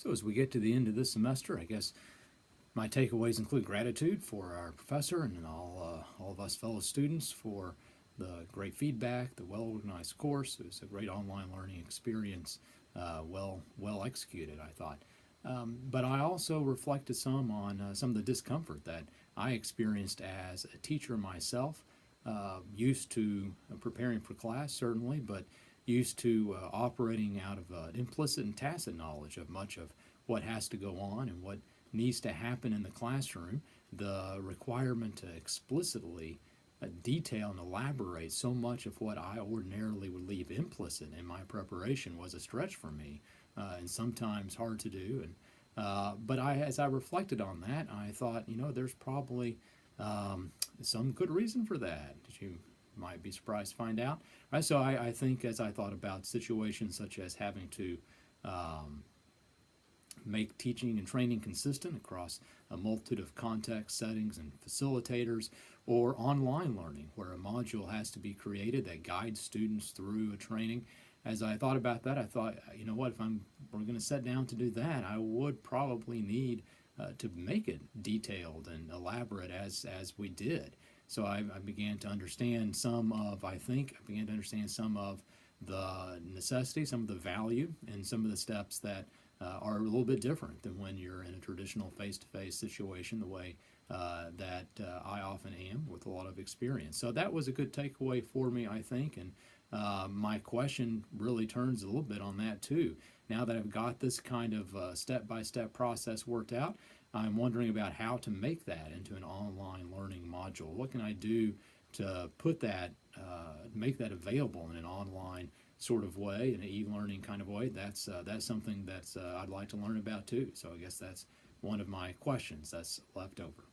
So as we get to the end of this semester, I guess my takeaways include gratitude for our professor and all of us fellow students for the great feedback, the well-organized course. It was a great online learning experience, well executed, I thought. But I also reflected some on some of the discomfort that I experienced as a teacher myself, used to preparing for class, certainly, but used to operating out of implicit and tacit knowledge of much of what has to go on and what needs to happen in the classroom. The requirement to explicitly detail and elaborate so much of what I ordinarily would leave implicit in my preparation was a stretch for me, and sometimes hard to do. But as I reflected on that, I thought, there's probably some good reason for that that you might be surprised to find out. Right, so I think as I thought about situations such as having to um, make teaching and training consistent across a multitude of context settings and facilitators, or online learning where a module has to be created that guides students through a training. As I thought about that, I thought, if we're going to sit down to do that, I would probably need to make it detailed and elaborate as we did. So I began to understand I began to understand some of the necessity, some of the value, and some of the steps that are a little bit different than when you're in a traditional face-to-face situation, the way that I often am with a lot of experience. So that was a good takeaway for me, I think, and my question really turns a little bit on that too. Now that I've got this kind of step-by-step process worked out, I'm wondering about how to make that into an online learning module. What can I do to make that available in an online sort of way, in an e-learning kind of way? That's something that's I'd like to learn about too. So I guess that's one of my questions that's left over.